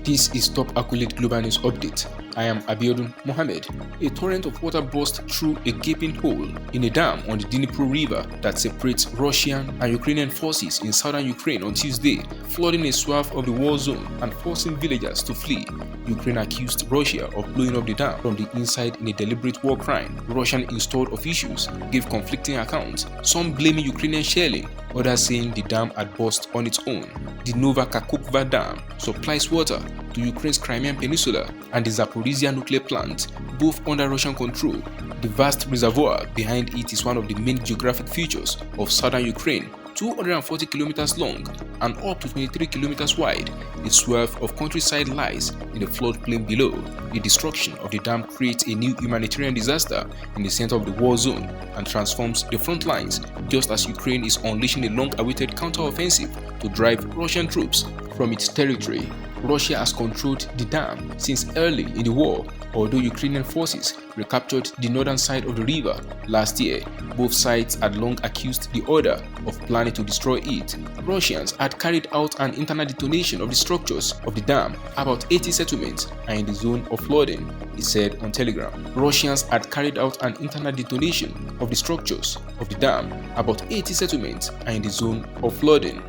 This is Top Accurate Global News Update. I am Abiodun Mohammed. A torrent of water burst through a gaping hole in a dam on the Dnipro River that separates Russian and Ukrainian forces in southern Ukraine on Tuesday, flooding a swath of the war zone and forcing villagers to flee. Ukraine accused Russia of blowing up the dam from the inside in a deliberate war crime. Russian-installed officials gave conflicting accounts, some blaming Ukrainian shelling, others saying the dam had burst on its own. The Kakhovka Dam supplies water to Ukraine's Crimean Peninsula and the Zaporizhzhia nuclear plant, both under Russian control. The vast reservoir behind it is one of the main geographic features of southern Ukraine, 240 kilometers long and up to 23 kilometers wide. The swath of countryside lies in the floodplain below. The destruction of the dam creates a new humanitarian disaster in the center of the war zone and transforms the front lines, just as Ukraine is unleashing a long-awaited counteroffensive to drive Russian troops from its territory. Russia has controlled the dam since early in the war, although Ukrainian forces recaptured the northern side of the river last year. Both sides had long accused the other of planning to destroy it. Russians had carried out an internal detonation of the structures of the dam. About 80 settlements are in the zone of flooding, he said on Telegram. Russians had carried out an internal detonation of the structures of the dam. About 80 settlements are in the zone of flooding.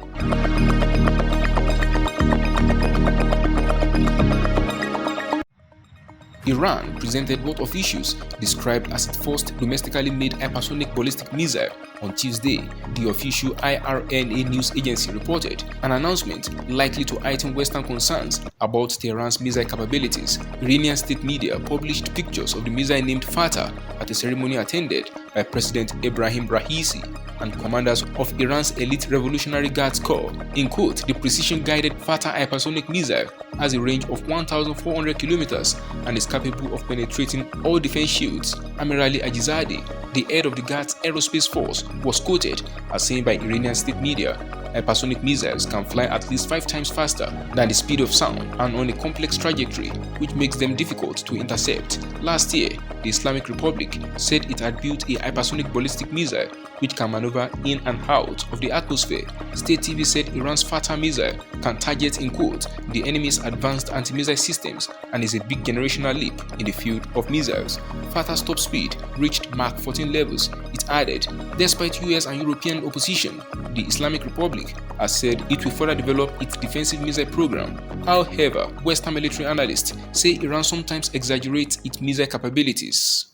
Iran presented what officials described as its first domestically made hypersonic ballistic missile on Tuesday. The official IRNA news agency reported an announcement likely to heighten Western concerns about Tehran's missile capabilities. Iranian state media published pictures of the missile named Fattah at a ceremony attended by President Ebrahim Rahisi and commanders of Iran's elite Revolutionary Guards Corps. In quote, the precision-guided Fattah hypersonic missile has a range of 1,400 kilometers and is capable of penetrating all defense shields. Amiral Ajizadeh, the head of the Guards Aerospace Force, was quoted as saying by Iranian state media, hypersonic missiles can fly at least 5 times faster than the speed of sound and on a complex trajectory, which makes them difficult to intercept. Last year, the Islamic Republic said it had built a hypersonic ballistic missile which can maneuver in and out of the atmosphere. State TV said Iran's Fattah missile can target, in quote, the enemy's advanced anti-missile systems and is a big generational leap in the field of missiles. Fattah's top speed reached Mach 14 levels, it added. Despite US and European opposition, the Islamic Republic has said it will further develop its defensive missile program. However, Western military analysts say Iran sometimes exaggerates its missile capabilities.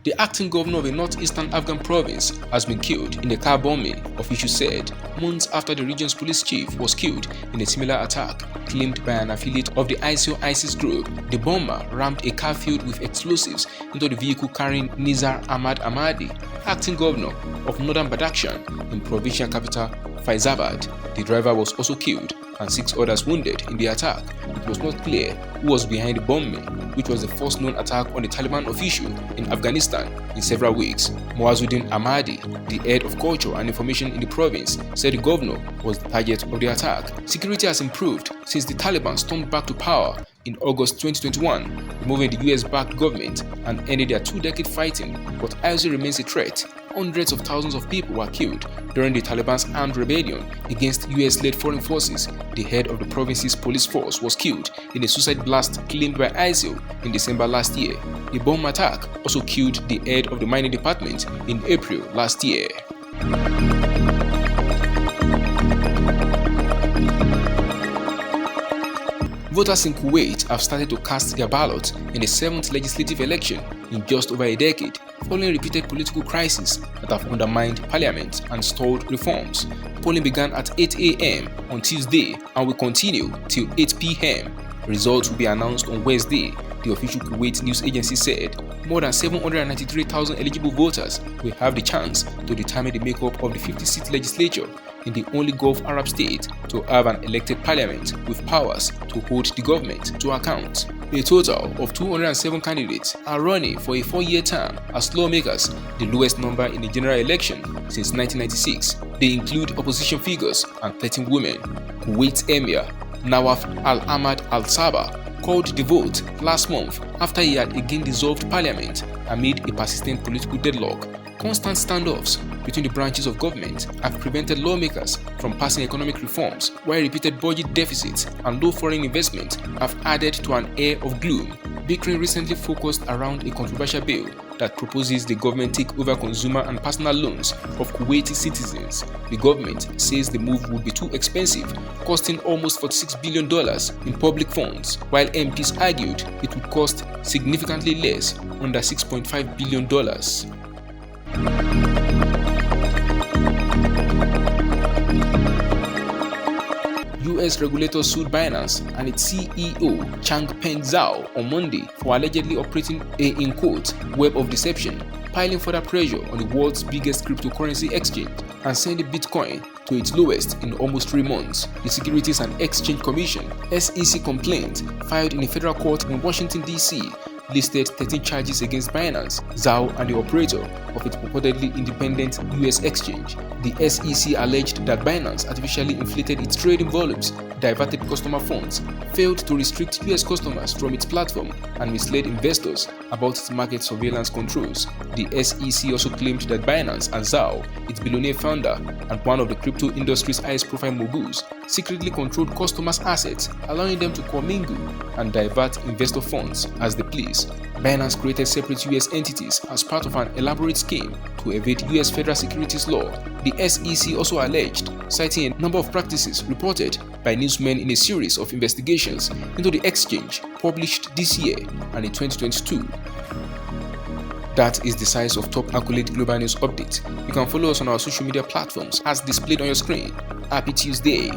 The acting governor of a northeastern Afghan province has been killed in a car bombing, officials said, months after the region's police chief was killed in a similar attack claimed by an affiliate of the ISIS group. The bomber rammed a car filled with explosives into the vehicle carrying Nizar Ahmad Ahmadi, acting governor of northern Badakhshan in provincial capital Faizabad. The driver was also killed and 6 others wounded in the attack. It was not clear who was behind the bombing, which was the first known attack on a Taliban official in Afghanistan in several weeks. Muazzuddin Ahmadi, the head of culture and information in the province, said the governor was the target of the attack. Security has improved since the Taliban stormed back to power in August 2021, removing the US-backed government and ended their 2-decade fighting, but ISIS remains a threat. Hundreds of thousands of people were killed during the Taliban's armed rebellion against US-led foreign forces. The head of the province's police force was killed in a suicide blast claimed by ISIL in December last year. A bomb attack also killed the head of the mining department in April last year. Voters in Kuwait have started to cast their ballots in the 7th legislative election in just over a decade, following repeated political crises that have undermined parliament and stalled reforms. Polling began at 8 a.m. on Tuesday and will continue till 8 p.m. Results will be announced on Wednesday, the official Kuwait news agency said. More than 793,000 eligible voters will have the chance to determine the makeup of the 50-seat legislature in the only Gulf Arab state to have an elected parliament with powers to hold the government to account. A total of 207 candidates are running for a 4-year term as lawmakers, the lowest number in a general election since 1996. They include opposition figures and 13 women. Kuwait's Emir, Nawaf Al-Ahmad Al-Sabah, called the vote last month after he had again dissolved parliament amid a persistent political deadlock Constant standoffs between the branches of government have prevented lawmakers from passing economic reforms, while repeated budget deficits and low foreign investment have added to an air of gloom. Bickering recently focused around a controversial bill that proposes the government take over consumer and personal loans of Kuwaiti citizens. The government says the move would be too expensive, costing almost $46 billion in public funds, while MPs argued it would cost significantly less, under $6.5 billion. US regulators sued BINANCE and its CEO Changpeng Zhao on Monday for allegedly operating a "web of deception," piling further pressure on the world's biggest cryptocurrency exchange and sending Bitcoin to its lowest in almost 3 months. The Securities and Exchange Commission (SEC) complaint filed in a federal court in Washington, D.C. listed 13 charges against BINANCE, Zhao, and the operator of its purportedly independent US exchange. The SEC alleged that BINANCE artificially inflated its trading volumes, diverted customer funds, failed to restrict US customers from its platform, and misled investors about its market surveillance controls. The SEC also claimed that BINANCE and Zhao, its billionaire founder and one of the crypto industry's highest-profile moguls, secretly controlled customers' assets, allowing them to commingle and divert investor funds as they please. BINANCE created separate US entities as part of an elaborate scheme to evade US federal securities law. The SEC also alleged, citing a number of practices reported by newsmen in a series of investigations into the exchange published this year and in 2022. That is the size of top accolade global news update. You can follow us on our social media platforms as displayed on your screen. Happy Tuesday!